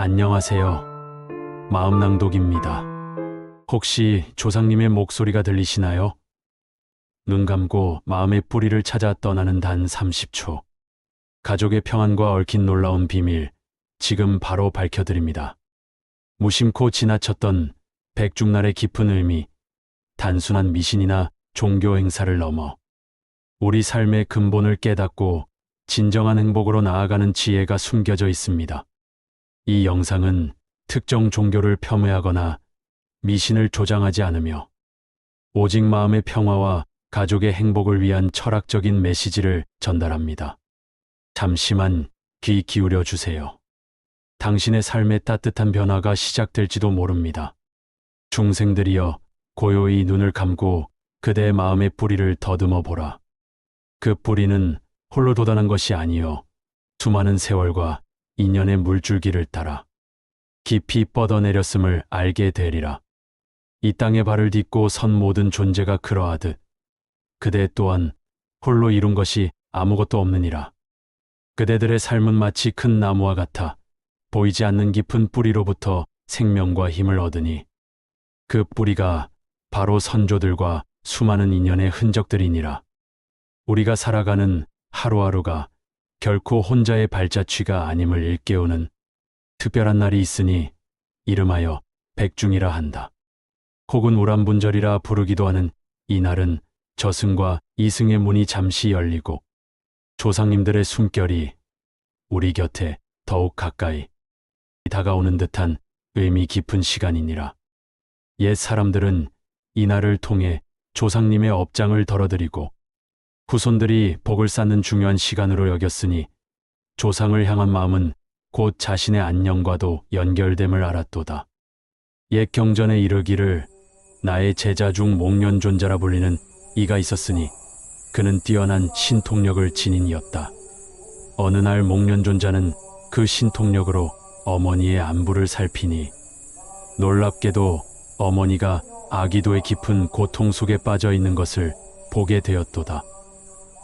안녕하세요. 마음낭독입니다. 혹시 조상님의 목소리가 들리시나요? 눈 감고 마음의 뿌리를 찾아 떠나는 단 30초. 가족의 평안과 얽힌 놀라운 비밀, 지금 바로 밝혀드립니다. 무심코 지나쳤던 백중날의 깊은 의미, 단순한 미신이나 종교 행사를 넘어 우리 삶의 근본을 깨닫고 진정한 행복으로 나아가는 지혜가 숨겨져 있습니다. 이 영상은 특정 종교를 폄훼하거나 미신을 조장하지 않으며 오직 마음의 평화와 가족의 행복을 위한 철학적인 메시지를 전달합니다. 잠시만 귀 기울여 주세요. 당신의 삶의 따뜻한 변화가 시작될지도 모릅니다. 중생들이여, 고요히 눈을 감고 그대의 마음의 뿌리를 더듬어 보라. 그 뿌리는 홀로 돋아난 것이 아니요, 수많은 세월과 인연의 물줄기를 따라 깊이 뻗어내렸음을 알게 되리라. 이 땅에 발을 딛고 선 모든 존재가 그러하듯 그대 또한 홀로 이룬 것이 아무것도 없느니라. 그대들의 삶은 마치 큰 나무와 같아 보이지 않는 깊은 뿌리로부터 생명과 힘을 얻으니 그 뿌리가 바로 선조들과 수많은 인연의 흔적들이니라. 우리가 살아가는 하루하루가 결코 혼자의 발자취가 아님을 일깨우는 특별한 날이 있으니 이름하여 백중이라 한다. 혹은 우람분절이라 부르기도 하는 이 날은 저승과 이승의 문이 잠시 열리고 조상님들의 숨결이 우리 곁에 더욱 가까이 다가오는 듯한 의미 깊은 시간이니라. 옛 사람들은 이 날을 통해 조상님의 업장을 덜어드리고 후손들이 복을 쌓는 중요한 시간으로 여겼으니 조상을 향한 마음은 곧 자신의 안녕과도 연결됨을 알았도다. 옛 경전에 이르기를 나의 제자 중 목련존자라 불리는 이가 있었으니 그는 뛰어난 신통력을 지닌이었다. 어느 날 목련존자는 그 신통력으로 어머니의 안부를 살피니 놀랍게도 어머니가 아기도의 깊은 고통 속에 빠져 있는 것을 보게 되었도다.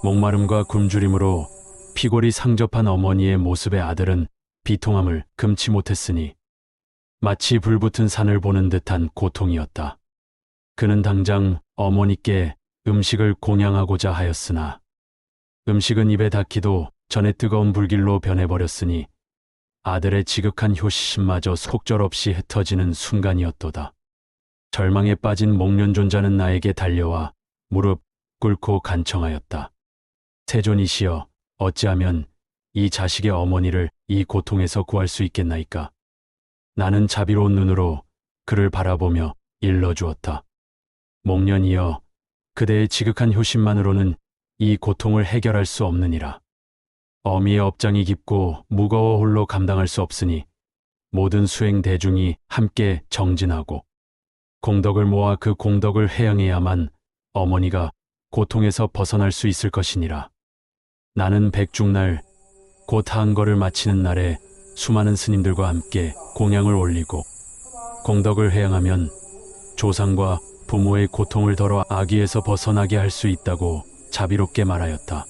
목마름과 굶주림으로 피골이 상접한 어머니의 모습에 아들은 비통함을 금치 못했으니 마치 불붙은 산을 보는 듯한 고통이었다. 그는 당장 어머니께 음식을 공양하고자 하였으나 음식은 입에 닿기도 전에 뜨거운 불길로 변해버렸으니 아들의 지극한 효심마저 속절없이 흩어지는 순간이었도다. 절망에 빠진 목련존자는 나에게 달려와 무릎 꿇고 간청하였다. 세존이시여, 어찌하면 이 자식의 어머니를 이 고통에서 구할 수 있겠나이까? 나는 자비로운 눈으로 그를 바라보며 일러주었다. 목련이여, 그대의 지극한 효심만으로는 이 고통을 해결할 수 없느니라. 어미의 업장이 깊고 무거워 홀로 감당할 수 없으니 모든 수행 대중이 함께 정진하고 공덕을 모아 그 공덕을 회양해야만 어머니가 고통에서 벗어날 수 있을 것이니라. 나는 백중날 곧 한거를 마치는 날에 수많은 스님들과 함께 공양을 올리고 공덕을 회양하면 조상과 부모의 고통을 덜어 악의에서 벗어나게 할 수 있다고 자비롭게 말하였다.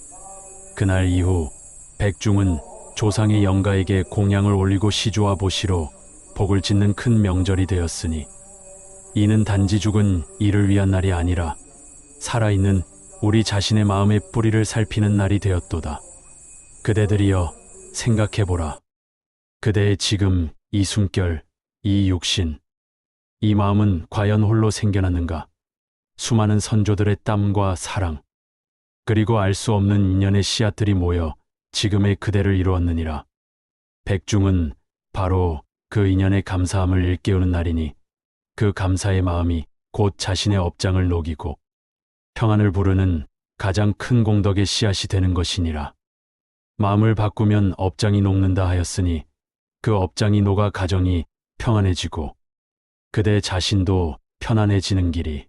그날 이후 백중은 조상의 영가에게 공양을 올리고 시조와 보시로 복을 짓는 큰 명절이 되었으니 이는 단지 죽은 이를 위한 날이 아니라 살아있는 우리 자신의 마음의 뿌리를 살피는 날이 되었도다. 그대들이여, 생각해보라. 그대의 지금 이 숨결, 이 육신, 이 마음은 과연 홀로 생겨났는가? 수많은 선조들의 땀과 사랑, 그리고 알 수 없는 인연의 씨앗들이 모여 지금의 그대를 이루었느니라. 백중은 바로 그 인연의 감사함을 일깨우는 날이니 그 감사의 마음이 곧 자신의 업장을 녹이고 평안을 부르는 가장 큰 공덕의 씨앗이 되는 것이니라. 마음을 바꾸면 업장이 녹는다 하였으니 그 업장이 녹아 가정이 평안해지고 그대 자신도 편안해지는 길이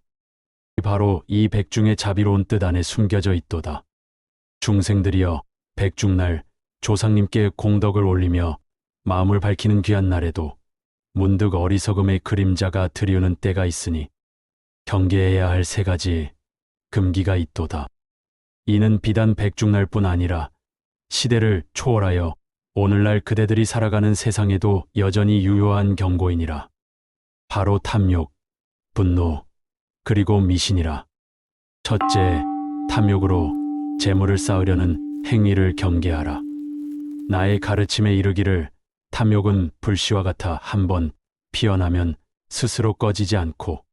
바로 이 백중의 자비로운 뜻 안에 숨겨져 있도다. 중생들이여, 백중날 조상님께 공덕을 올리며 마음을 밝히는 귀한 날에도 문득 어리석음의 그림자가 드리우는 때가 있으니 경계해야 할 세 가지 금기가 있도다. 이는 비단 백중날뿐 아니라 시대를 초월하여 오늘날 그대들이 살아가는 세상에도 여전히 유효한 경고이니라. 바로 탐욕, 분노, 그리고 미신이라. 첫째, 탐욕으로 재물을 쌓으려는 행위를 경계하라. 나의 가르침에 이르기를 탐욕은 불씨와 같아 한번 피어나면 스스로 꺼지지 않고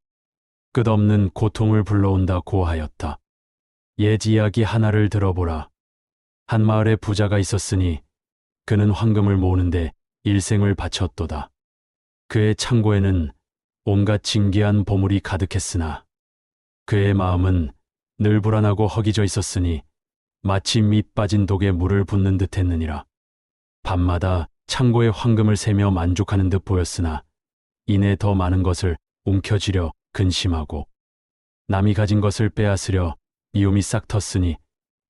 끝없는 고통을 불러온다고 하였다. 옛 이야기 하나를 들어보라. 한 마을에 부자가 있었으니 그는 황금을 모으는데 일생을 바쳤도다. 그의 창고에는 온갖 진귀한 보물이 가득했으나 그의 마음은 늘 불안하고 허기져 있었으니 마치 밑 빠진 독에 물을 붓는 듯 했느니라. 밤마다 창고에 황금을 세며 만족하는 듯 보였으나 이내 더 많은 것을 움켜쥐려 근심하고 남이 가진 것을 빼앗으려 미움이 싹 텄으니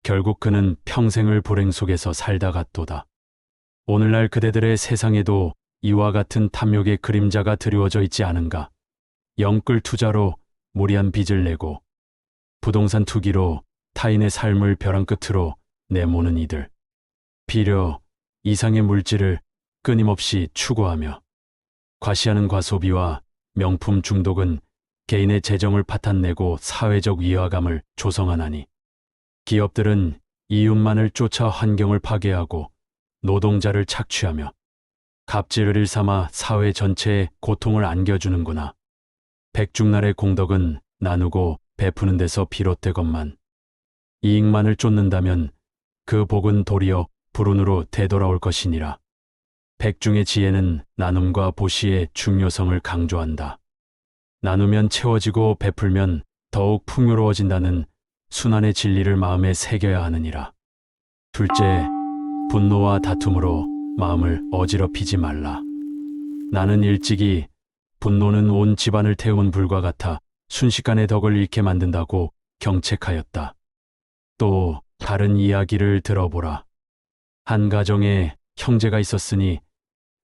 결국 그는 평생을 불행 속에서 살다 갔도다. 오늘날 그대들의 세상에도 이와 같은 탐욕의 그림자가 드리워져 있지 않은가? 영끌 투자로 무리한 빚을 내고 부동산 투기로 타인의 삶을 벼랑 끝으로 내모는 이들. 비려 이상의 물질을 끊임없이 추구하며 과시하는 과소비와 명품 중독은 개인의 재정을 파탄내고 사회적 위화감을 조성하나니 기업들은 이윤만을 쫓아 환경을 파괴하고 노동자를 착취하며 갑질을 일삼아 사회 전체에 고통을 안겨주는구나. 백중날의 공덕은 나누고 베푸는 데서 비롯되건만 이익만을 쫓는다면 그 복은 도리어 불운으로 되돌아올 것이니라. 백중의 지혜는 나눔과 보시의 중요성을 강조한다. 나누면 채워지고 베풀면 더욱 풍요로워진다는 순환의 진리를 마음에 새겨야 하느니라. 둘째, 분노와 다툼으로 마음을 어지럽히지 말라. 나는 일찍이 분노는 온 집안을 태운 불과 같아 순식간에 덕을 잃게 만든다고 경책하였다. 또 다른 이야기를 들어보라. 한 가정에 형제가 있었으니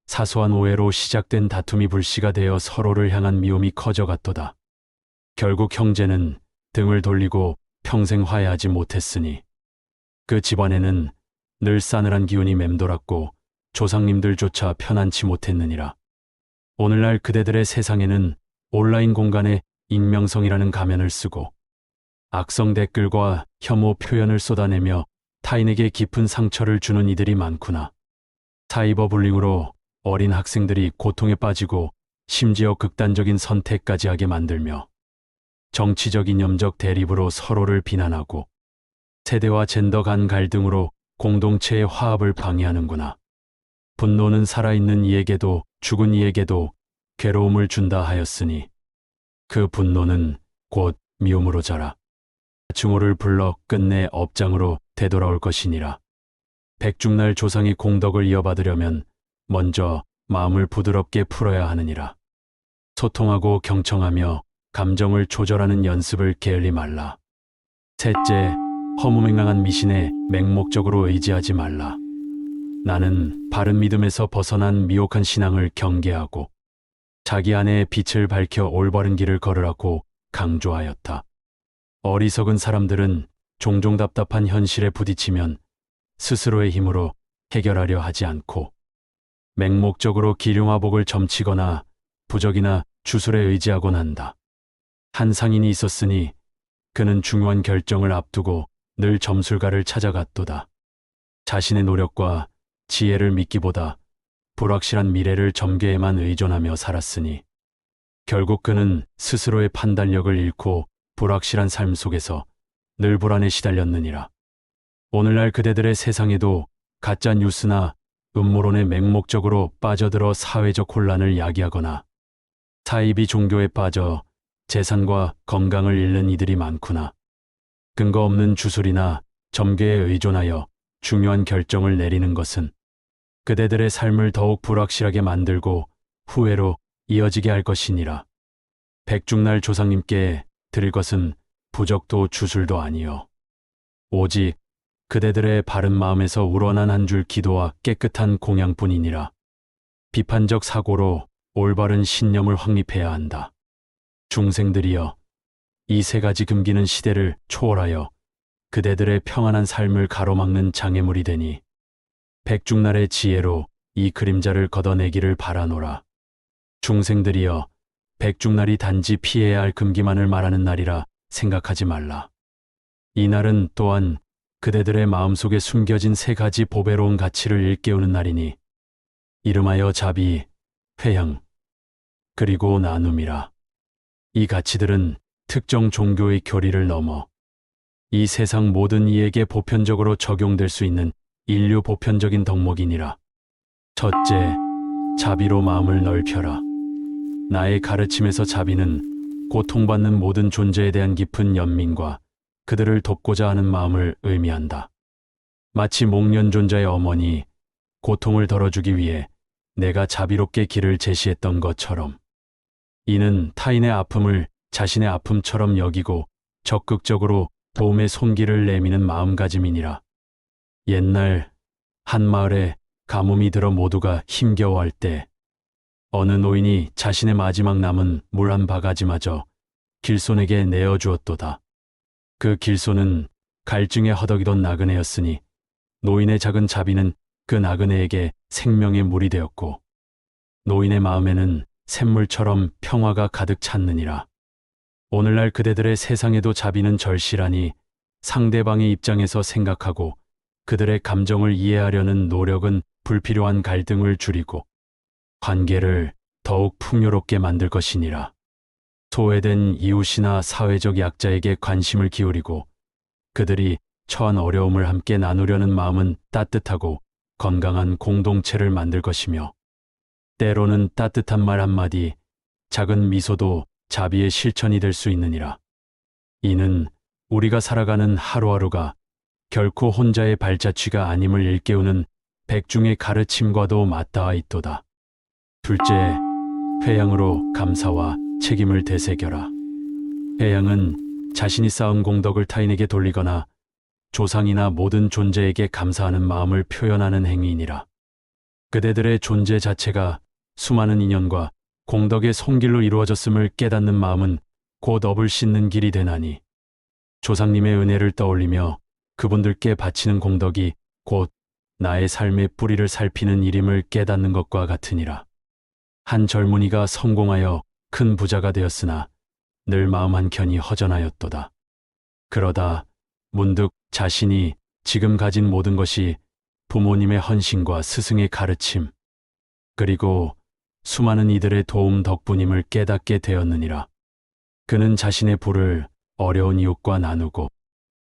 사소한 오해로 시작된 다툼이 불씨가 되어 서로를 향한 미움이 커져갔도다. 결국 형제는 등을 돌리고 평생 화해하지 못했으니 그 집안에는 늘 싸늘한 기운이 맴돌았고 조상님들조차 편안치 못했느니라. 오늘날 그대들의 세상에는 온라인 공간에 익명성이라는 가면을 쓰고 악성 댓글과 혐오 표현을 쏟아내며 타인에게 깊은 상처를 주는 이들이 많구나. 사이버 불링으로 어린 학생들이 고통에 빠지고 심지어 극단적인 선택까지 하게 만들며 정치적 이념적 대립으로 서로를 비난하고 세대와 젠더 간 갈등으로 공동체의 화합을 방해하는구나. 분노는 살아있는 이에게도 죽은 이에게도 괴로움을 준다 하였으니 그 분노는 곧 미움으로 자라 증오를 불러 끝내 업장으로 되돌아올 것이니라. 백중날 조상의 공덕을 이어받으려면 먼저 마음을 부드럽게 풀어야 하느니라. 소통하고 경청하며 감정을 조절하는 연습을 게을리 말라. 셋째, 허무맹랑한 미신에 맹목적으로 의지하지 말라. 나는 바른 믿음에서 벗어난 미혹한 신앙을 경계하고 자기 안에 빛을 밝혀 올바른 길을 걸으라고 강조하였다. 어리석은 사람들은 종종 답답한 현실에 부딪히면 스스로의 힘으로 해결하려 하지 않고 맹목적으로 기륭화복을 점치거나 부적이나 주술에 의지하곤 한다. 한 상인이 있었으니 그는 중요한 결정을 앞두고 늘 점술가를 찾아갔도다. 자신의 노력과 지혜를 믿기보다 불확실한 미래를 점괘에만 의존하며 살았으니 결국 그는 스스로의 판단력을 잃고 불확실한 삶 속에서 늘 불안에 시달렸느니라. 오늘날 그대들의 세상에도 가짜 뉴스나 음모론에 맹목적으로 빠져들어 사회적 혼란을 야기하거나 사이비 종교에 빠져 재산과 건강을 잃는 이들이 많구나. 근거 없는 주술이나 점괘에 의존하여 중요한 결정을 내리는 것은 그대들의 삶을 더욱 불확실하게 만들고 후회로 이어지게 할 것이니라. 백중날 조상님께 드릴 것은 부적도 주술도 아니요 오직 그대들의 바른 마음에서 우러난 한 줄 기도와 깨끗한 공양뿐이니라. 비판적 사고로 올바른 신념을 확립해야 한다. 중생들이여, 이 세 가지 금기는 시대를 초월하여 그대들의 평안한 삶을 가로막는 장애물이 되니 백중날의 지혜로 이 그림자를 걷어내기를 바라노라. 중생들이여, 백중날이 단지 피해야 할 금기만을 말하는 날이라 생각하지 말라. 이 날은 또한 그대들의 마음속에 숨겨진 세 가지 보배로운 가치를 일깨우는 날이니 이름하여 자비, 회양, 그리고 나눔이라. 이 가치들은 특정 종교의 교리를 넘어 이 세상 모든 이에게 보편적으로 적용될 수 있는 인류 보편적인 덕목이니라. 첫째, 자비로 마음을 넓혀라. 나의 가르침에서 자비는 고통받는 모든 존재에 대한 깊은 연민과 그들을 돕고자 하는 마음을 의미한다. 마치 목련존자의 어머니 고통을 덜어주기 위해 내가 자비롭게 길을 제시했던 것처럼, 이는 타인의 아픔을 자신의 아픔처럼 여기고 적극적으로 도움의 손길을 내미는 마음가짐이니라. 옛날 한 마을에 가뭄이 들어 모두가 힘겨워할 때 어느 노인이 자신의 마지막 남은 물 한 바가지마저 길손에게 내어주었도다. 그 길손은 갈증에 허덕이던 나그네였으니 노인의 작은 자비는 그 나그네에게 생명의 물이 되었고 노인의 마음에는 샘물처럼 평화가 가득 찼느니라. 오늘날 그대들의 세상에도 자비는 절실하니 상대방의 입장에서 생각하고 그들의 감정을 이해하려는 노력은 불필요한 갈등을 줄이고 관계를 더욱 풍요롭게 만들 것이니라. 소외된 이웃이나 사회적 약자에게 관심을 기울이고 그들이 처한 어려움을 함께 나누려는 마음은 따뜻하고 건강한 공동체를 만들 것이며 때로는 따뜻한 말 한마디, 작은 미소도 자비의 실천이 될 수 있느니라. 이는 우리가 살아가는 하루하루가 결코 혼자의 발자취가 아님을 일깨우는 백중의 가르침과도 맞닿아 있도다. 둘째, 회양으로 감사와 책임을 되새겨라. 회양은 자신이 쌓은 공덕을 타인에게 돌리거나 조상이나 모든 존재에게 감사하는 마음을 표현하는 행위이니라. 그대들의 존재 자체가 수많은 인연과 공덕의 손길로 이루어졌음을 깨닫는 마음은 곧 업을 씻는 길이 되나니 조상님의 은혜를 떠올리며 그분들께 바치는 공덕이 곧 나의 삶의 뿌리를 살피는 일임을 깨닫는 것과 같으니라. 한 젊은이가 성공하여 큰 부자가 되었으나 늘 마음 한켠이 허전하였도다. 그러다 문득 자신이 지금 가진 모든 것이 부모님의 헌신과 스승의 가르침, 그리고 수많은 이들의 도움 덕분임을 깨닫게 되었느니라. 그는 자신의 부를 어려운 이웃과 나누고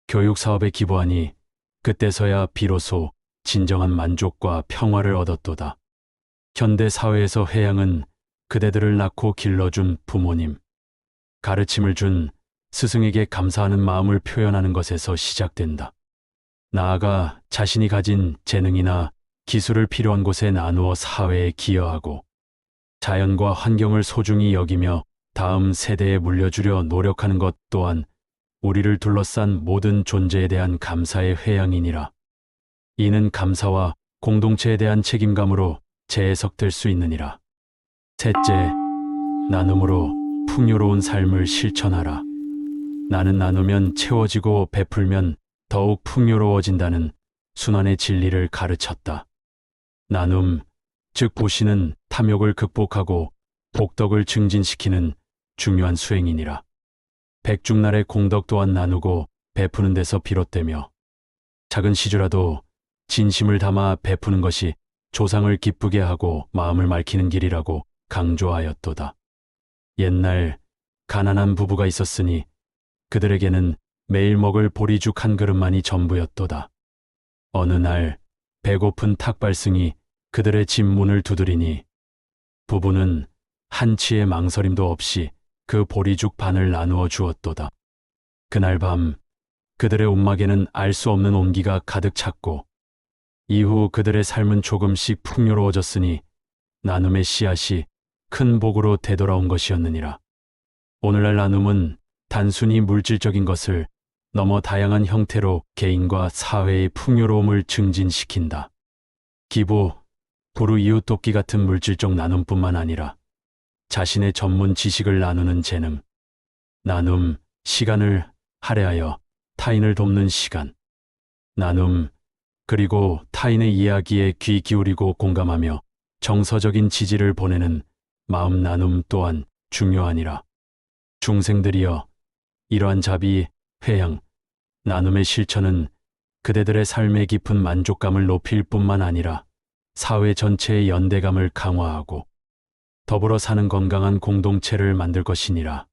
교육 사업에 기부하니 그때서야 비로소 진정한 만족과 평화를 얻었도다. 현대 사회에서 회양은 그대들을 낳고 길러준 부모님, 가르침을 준 스승에게 감사하는 마음을 표현하는 것에서 시작된다. 나아가 자신이 가진 재능이나 기술을 필요한 곳에 나누어 사회에 기여하고 자연과 환경을 소중히 여기며 다음 세대에 물려주려 노력하는 것 또한 우리를 둘러싼 모든 존재에 대한 감사의 회양이니라. 이는 감사와 공동체에 대한 책임감으로 재해석될 수 있느니라. 셋째, 나눔으로 풍요로운 삶을 실천하라. 나는 나누면 채워지고 베풀면 더욱 풍요로워진다는 순환의 진리를 가르쳤다. 나눔, 즉 보시는 탐욕을 극복하고 복덕을 증진시키는 중요한 수행이니라. 백중날의 공덕 또한 나누고 베푸는 데서 비롯되며 작은 시주라도 진심을 담아 베푸는 것이 조상을 기쁘게 하고 마음을 맑히는 길이라고 강조하였도다. 옛날 가난한 부부가 있었으니 그들에게는 매일 먹을 보리죽 한 그릇만이 전부였도다. 어느 날 배고픈 탁발승이 그들의 집 문을 두드리니 부부는 한치의 망설임도 없이 그 보리죽 반을 나누어 주었도다. 그날 밤 그들의 옷막에는 알 수 없는 온기가 가득 찼고 이후 그들의 삶은 조금씩 풍요로워졌으니 나눔의 씨앗이 큰 복으로 되돌아온 것이었느니라. 오늘날 나눔은 단순히 물질적인 것을 넘어 다양한 형태로 개인과 사회의 풍요로움을 증진시킨다. 기부, 부르 이웃 돕기 같은 물질적 나눔뿐만 아니라 자신의 전문 지식을 나누는 재능, 나눔, 시간을 할애하여 타인을 돕는 시간, 나눔, 그리고 타인의 이야기에 귀 기울이고 공감하며 정서적인 지지를 보내는 마음 나눔 또한 중요하니라. 중생들이여, 이러한 자비, 회양, 나눔의 실천은 그대들의 삶의 깊은 만족감을 높일 뿐만 아니라 사회 전체의 연대감을 강화하고 더불어 사는 건강한 공동체를 만들 것이니라.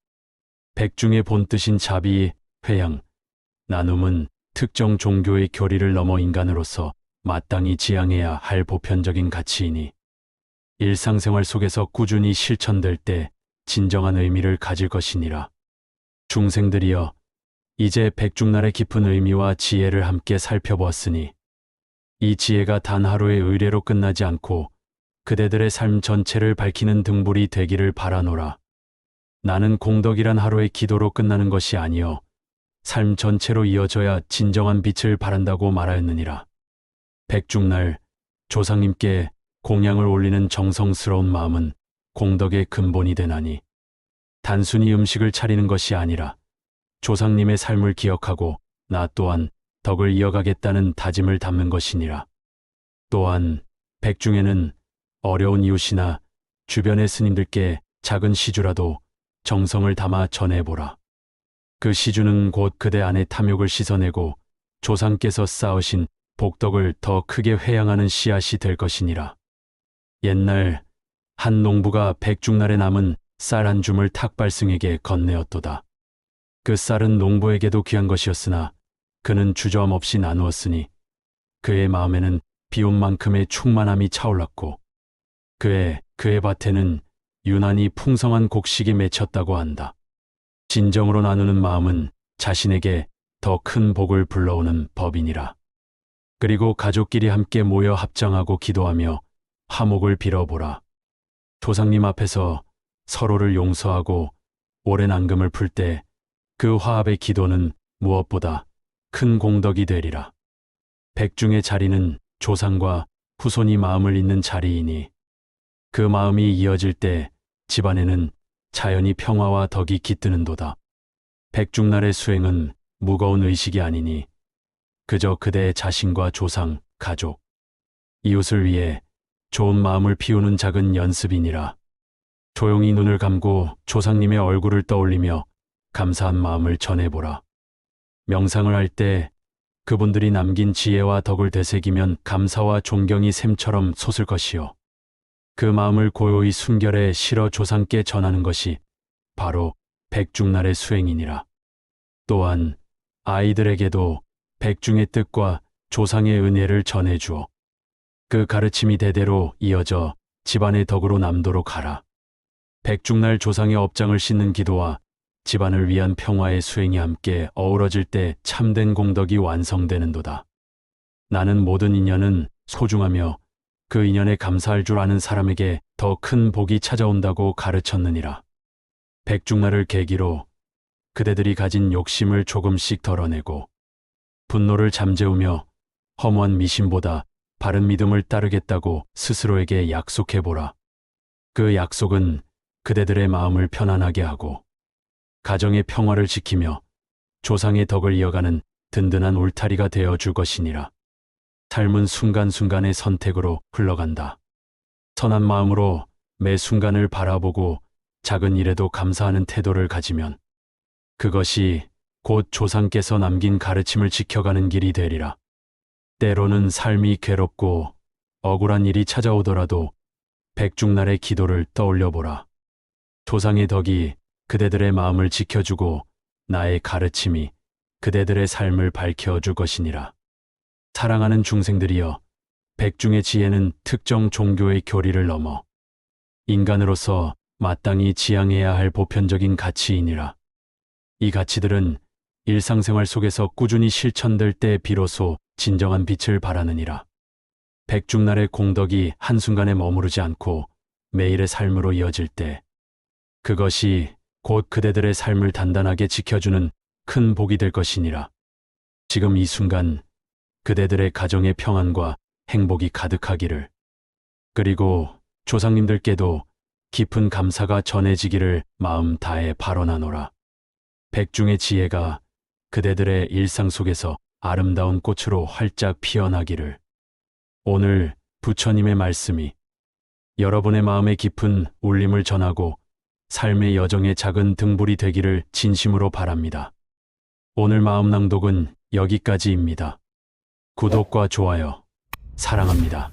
백중의 본뜻인 자비, 회양, 나눔은 특정 종교의 교리를 넘어 인간으로서 마땅히 지향해야 할 보편적인 가치이니 일상생활 속에서 꾸준히 실천될 때 진정한 의미를 가질 것이니라. 중생들이여, 이제 백중날의 깊은 의미와 지혜를 함께 살펴보았으니 이 지혜가 단 하루의 의례로 끝나지 않고 그대들의 삶 전체를 밝히는 등불이 되기를 바라노라. 나는 공덕이란 하루의 기도로 끝나는 것이 아니요 삶 전체로 이어져야 진정한 빛을 발한다고 말하였느니라. 백중날 조상님께 공양을 올리는 정성스러운 마음은 공덕의 근본이 되나니 단순히 음식을 차리는 것이 아니라 조상님의 삶을 기억하고 나 또한 덕을 이어가겠다는 다짐을 담는 것이니라. 또한 백중에는 어려운 이웃이나 주변의 스님들께 작은 시주라도 정성을 담아 전해보라. 그 시주는 곧 그대 안의 탐욕을 씻어내고 조상께서 쌓으신 복덕을 더 크게 회양하는 씨앗이 될 것이니라. 옛날 한 농부가 백중날에 남은 쌀 한 줌을 탁발승에게 건네었도다. 그 쌀은 농부에게도 귀한 것이었으나 그는 주저함 없이 나누었으니 그의 마음에는 비온 만큼의 충만함이 차올랐고 그의 밭에는 유난히 풍성한 곡식이 맺혔다고 한다. 진정으로 나누는 마음은 자신에게 더 큰 복을 불러오는 법이니라. 그리고 가족끼리 함께 모여 합장하고 기도하며 화목을 빌어보라. 조상님 앞에서 서로를 용서하고 오랜 앙금을 풀 때 그 화합의 기도는 무엇보다 큰 공덕이 되리라. 백중의 자리는 조상과 후손이 마음을 잇는 자리이니 그 마음이 이어질 때 집안에는 자연히 평화와 덕이 깃드는도다. 백중날의 수행은 무거운 의식이 아니니 그저 그대의 자신과 조상, 가족, 이웃을 위해 좋은 마음을 피우는 작은 연습이니라. 조용히 눈을 감고 조상님의 얼굴을 떠올리며 감사한 마음을 전해보라. 명상을 할 때 그분들이 남긴 지혜와 덕을 되새기면 감사와 존경이 샘처럼 솟을 것이요. 그 마음을 고요히 순결에 실어 조상께 전하는 것이 바로 백중날의 수행이니라. 또한 아이들에게도 백중의 뜻과 조상의 은혜를 전해주어 그 가르침이 대대로 이어져 집안의 덕으로 남도록 하라. 백중날 조상의 업장을 씻는 기도와 집안을 위한 평화의 수행이 함께 어우러질 때 참된 공덕이 완성되는도다. 나는 모든 인연은 소중하며 그 인연에 감사할 줄 아는 사람에게 더 큰 복이 찾아온다고 가르쳤느니라. 백중날을 계기로 그대들이 가진 욕심을 조금씩 덜어내고 분노를 잠재우며 허무한 미심보다 바른 믿음을 따르겠다고 스스로에게 약속해보라. 그 약속은 그대들의 마음을 편안하게 하고 가정의 평화를 지키며 조상의 덕을 이어가는 든든한 울타리가 되어줄 것이니라. 삶은 순간순간의 선택으로 흘러간다. 선한 마음으로 매 순간을 바라보고 작은 일에도 감사하는 태도를 가지면 그것이 곧 조상께서 남긴 가르침을 지켜가는 길이 되리라. 때로는 삶이 괴롭고 억울한 일이 찾아오더라도 백중날의 기도를 떠올려보라. 조상의 덕이 그대들의 마음을 지켜주고 나의 가르침이 그대들의 삶을 밝혀줄 것이니라. 사랑하는 중생들이여, 백중의 지혜는 특정 종교의 교리를 넘어 인간으로서 마땅히 지향해야 할 보편적인 가치이니라. 이 가치들은 일상생활 속에서 꾸준히 실천될 때 비로소 진정한 빛을 발하느니라. 백중날의 공덕이 한순간에 머무르지 않고 매일의 삶으로 이어질 때 그것이 곧 그대들의 삶을 단단하게 지켜주는 큰 복이 될 것이니라. 지금 이 순간 그대들의 가정의 평안과 행복이 가득하기를, 그리고 조상님들께도 깊은 감사가 전해지기를 마음 다해 발언하노라. 백중의 지혜가 그대들의 일상 속에서 아름다운 꽃으로 활짝 피어나기를. 오늘 부처님의 말씀이 여러분의 마음에 깊은 울림을 전하고 삶의 여정의 작은 등불이 되기를 진심으로 바랍니다. 오늘 마음 낭독은 여기까지입니다. 구독과 좋아요, 사랑합니다.